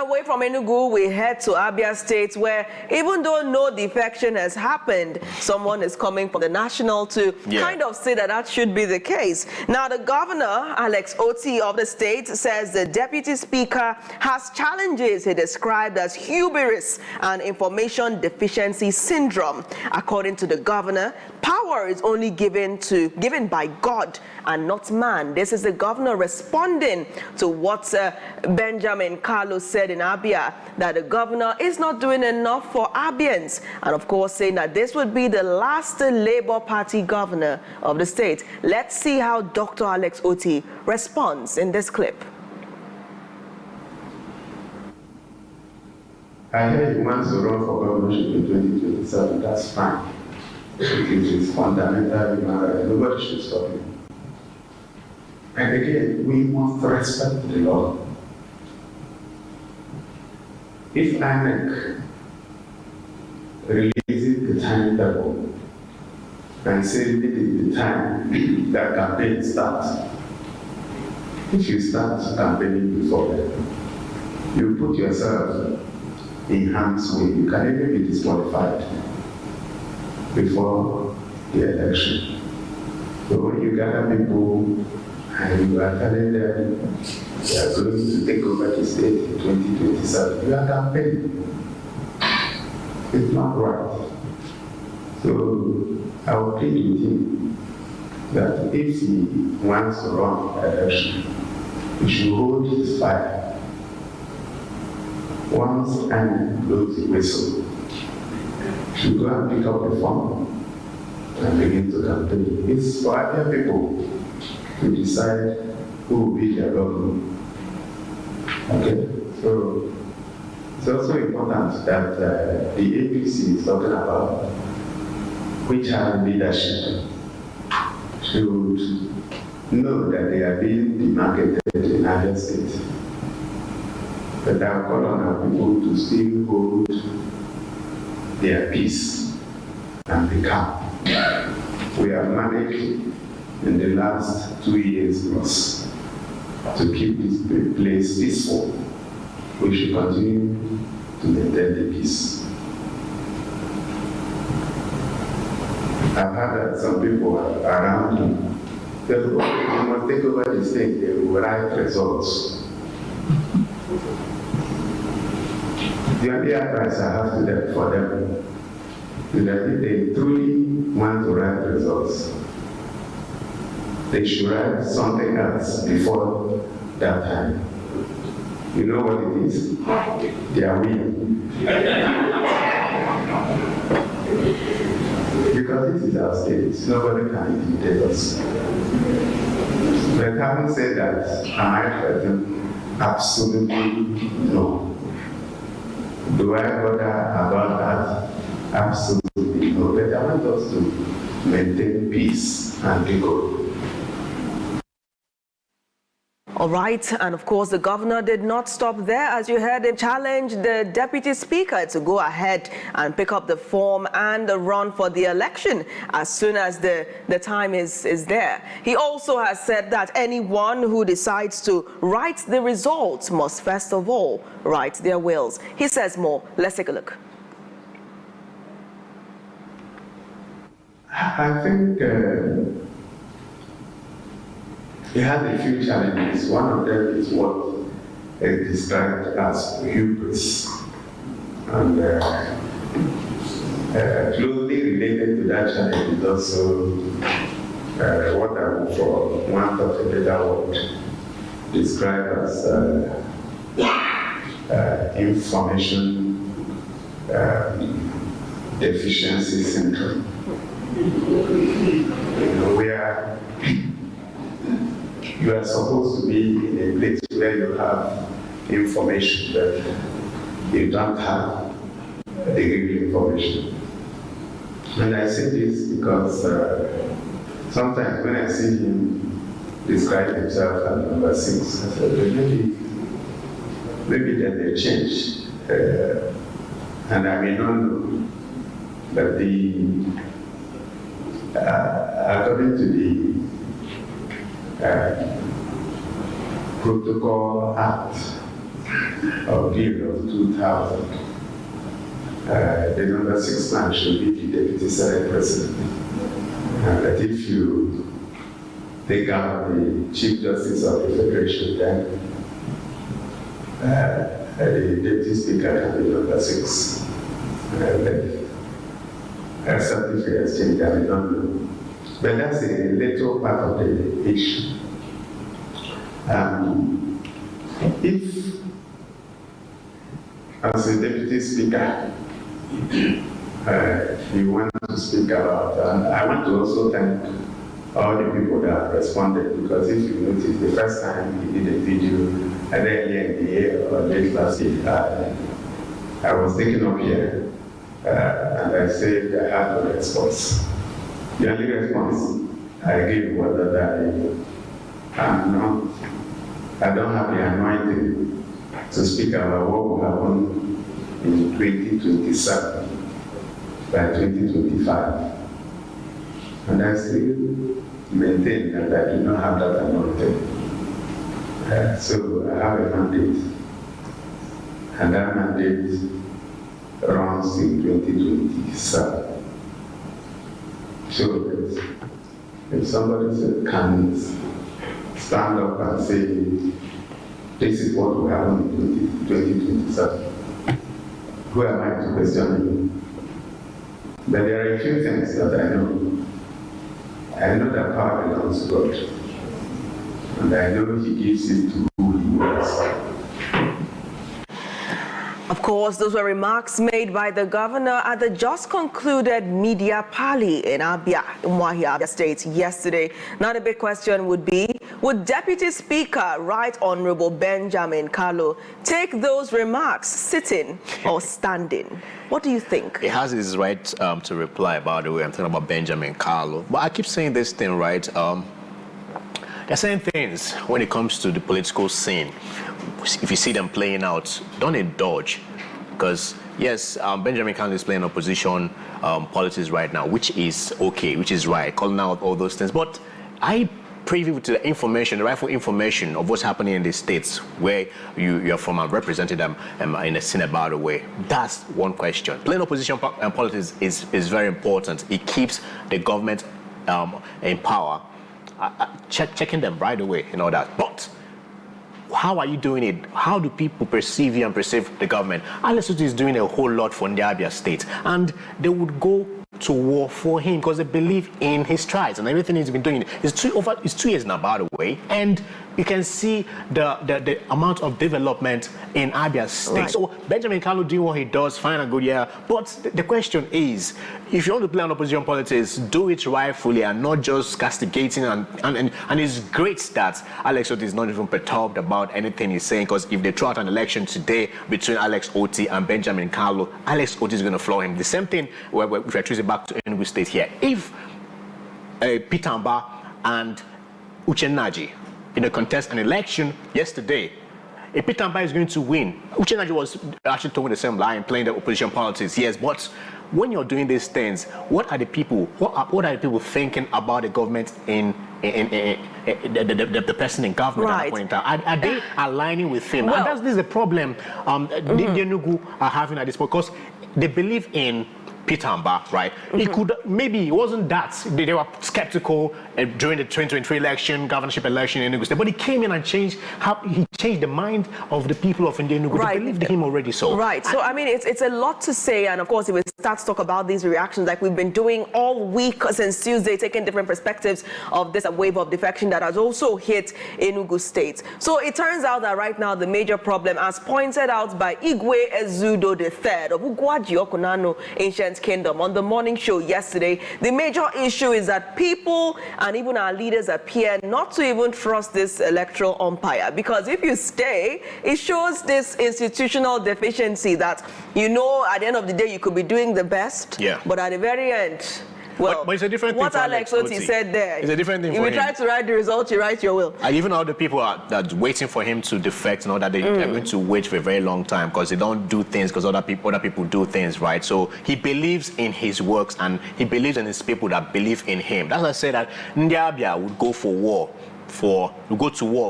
away from Enugu, we head to Abia State, where even though no defection has happened, someone is coming from the national to kind of say that that should be the case. Now, the Governor Alex Otti of the state says the Deputy Speaker has challenges he described as hubris and information deficiency syndrome. According to the Governor, power is only given by God and not man. This is the Governor responding to what Benjamin Kalu said in Abia, that the Governor is not doing enough for Abians, and of course saying that this would be the last Labour Party Governor of the state. Let's see how Dr. Alex Otti responds in this clip. I heard he wants to run for governorship in 2027. That's fine. It is fundamental human right. Nobody should stop him. And again, we must respect the law. If INEC releases the timetable and says this is the time that campaign starts, if you start campaigning before then, you put yourself in harm's way. You can even be disqualified before the election. So when you gather people and you are telling them they are going to take over the state in 2027, you are campaigning. It's not right. So I will plead with him that if he wants to run an election, he should hold his fire. Once and blows the whistle, he should go and pick up the phone and begin to campaign. It's for other people to decide who will be their governor. Okay, so it's also important that the APC is talking about, which have leadership, should know that they are being demarcated in Abia State. But I will call on our people to still hold their peace and be calm. We have managed in the last 2 years plus to keep this place peaceful. We should continue to maintain the peace. I've heard that some people around me say, "Oh, you must take over the state, they will write results." The only advice I have to them for them is that if they truly want to write results, they should write something else before that time. You know what it is? Their will. Because this is our state, nobody can intimidate us. But having said that, am I threatened? Absolutely no. Do I bother about that? Absolutely no. But I want us to maintain peace and be good. All right, and of course the governor did not stop there. As you heard him challenge the deputy speaker to go ahead and pick up the form and run for the election as soon as the time is there. He also has said that anyone who decides to write the results must first of all write their wills. He says more. Let's take a look. I think it has a few challenges. One of them is what is described as hubris. And closely related to that challenge is also what I would, for want of a better word, describe as information deficiency syndrome. You know, where you are supposed to be in a place where you have information that you don't have the real information. And I say this because sometimes when I see him describe himself as number 6, I said, maybe there's a change. And I may not know that according to the Protocol Act, or bill of 2000. The number 6 man should be the Deputy Senate President. But if you take out the Chief Justice of the Federation, then the Deputy Speaker can be number 6. Certificates change, I don't know. But that's a little part of the issue. If, as a Deputy Speaker, you want to speak about, and I want to also thank all the people that have responded, because if you notice, the first time we did a video, and then in the year or late last year, I was taken up here, and I said I had no response. The only response I gave was that I don't have the anointing to speak about what will happen in 2027, by 2025. And I still maintain that I do not have that anointing. So I have a mandate, and that mandate runs in 2027. So if somebody can stand up and say, this is what will happen in 2027, who am I to question him? But there are a few things that I know. I know that power belongs to God. And I know He gives it to who He wants. Of course, those were remarks made by the governor at the just concluded media parley in Umuahia, Abia State yesterday. Now the big question would be, would Deputy Speaker Right Honorable Benjamin Kalu take those remarks sitting or standing? What do you think? He has his right to reply, by the way. I'm talking about Benjamin Kalu. But I keep saying this thing, right? There are certain things when it comes to the political scene. If you see them playing out, don't indulge. Because, yes, Benjamin Kalu is playing opposition politics right now, which is okay, which is right, calling out all those things. But I privy to the information, the rightful information of what's happening in the states where you're from and represented them in the Senate, by the way. That's one question. Playing opposition politics is very important. It keeps the government in power. Checking them right away, you know that. But how are you doing it? How do people perceive you and perceive the government? Alex Otti is doing a whole lot for the Abia State, and they would go to war for him because they believe in his strides and everything he's been doing. It's 2 years now, by the way, and you can see the amount of development in Abia State. Right. So Benjamin Kalu doing what he does, fine and good, yeah. But the question is, if you want to play on opposition politics, do it rightfully and not just castigating. And it's great that Alex Otti is not even perturbed about anything he's saying, because if they throw out an election today between Alex Otti and Benjamin Kalu, Alex Otti is going to floor him. The same thing if I choose it back to Enugu State here. If Pitamba and Uchennaji contest an election yesterday, if Pitamba is going to win, Uchennaji was actually talking the same line, playing the opposition politics, yes, but when you're doing these things, what are the people thinking about the government in the person in government at that point in time? Are they aligning with him? Well, and this is the problem the Enugu are having at this point, because they believe in Pitamba, right? It could, maybe it wasn't that they were skeptical during the 2023 election, governorship election in Enugu State, but he came in and changed the mind of the people of Enugu. Right. They believed him already, so. Right. So I mean, it's a lot to say, and of course, if we start to talk about these reactions, like we've been doing all week since Tuesday, taking different perspectives of this wave of defection that has also hit Enugu State. So it turns out that right now the major problem, as pointed out by Igwe Ezudo III of Ugwaji Okunano Ancient Kingdom on the morning show yesterday, the major issue is that people and even our leaders appear not to even trust this electoral umpire, because if you stay, it shows this institutional deficiency that, at the end of the day, you could be doing the best, but at the very end, well, but it's a different thing. What Alex Otti said there, it's a different thing for him. If you try to write the result, you write your will. And even all the people that waiting for him to defect, that they're going to wait for a very long time because they don't do things because other people do things, right? So he believes in his works and he believes in his people that believe in him. That's why I say that Ndiabia would go to war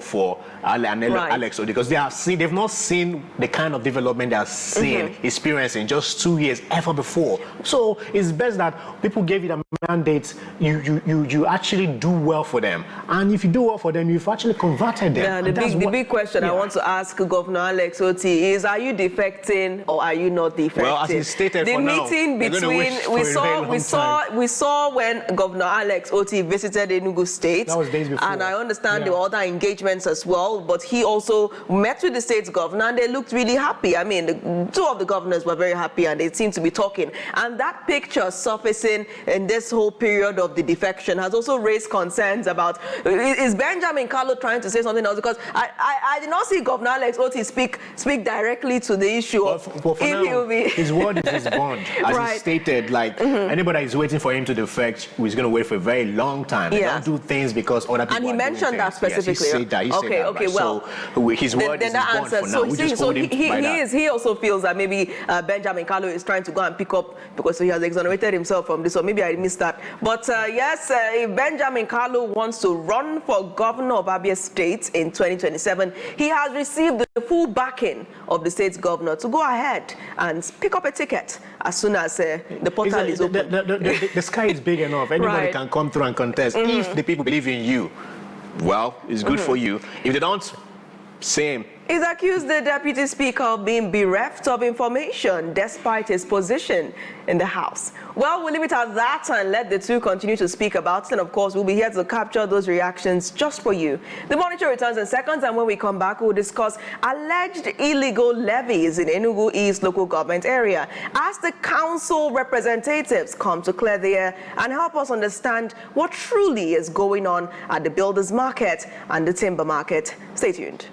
for Alex Otti, because they've not seen the kind of development they are seeing, experiencing just 2 years ever before. So it's best that people gave you the mandate, you actually do well for them. And if you do well for them, you've actually converted them. Yeah, the big question I want to ask Governor Alex Otti is, are you defecting or are you not defecting? Well, as he stated, the for meeting now, between we saw when Governor Alex Otti visited Enugu State. That was days before. And I understand there were other engagements as well, but he also met with the state's governor and they looked really happy. I mean, two of the governors were very happy and they seemed to be talking. And that picture surfacing in this whole period of the defection has also raised concerns about, is Benjamin Kalu trying to say something else? Because I did not see Governor Alex Otti speak directly to the issue of his word is his bond. As he stated, like anybody that is waiting for him to defect is going to wait for a very long time. They don't do things because other people and he mentioned that specifically. Yes, he said that. Well, so his word is his bond for now. He also feels that maybe Benjamin Kalu is trying to go and pick up, because he has exonerated himself from this, or maybe I missed that. But yes, if Benjamin Kalu wants to run for governor of Abia State in 2027, he has received the full backing of the state's governor to go ahead and pick up a ticket as soon as the portal is open. The sky is big enough. Anybody can come through and contest. If the people believe in you, well, it's good for you. If they don't, same. He's accused the deputy speaker of being bereft of information despite his position in the House. Well, we'll leave it at that and let the two continue to speak about it. And of course, we'll be here to capture those reactions just for you. The monitor returns in seconds, and when we come back, we'll discuss alleged illegal levies in Enugu East local government area as the council representatives come to clear the air and help us understand what truly is going on at the builders market and the timber market. Stay tuned.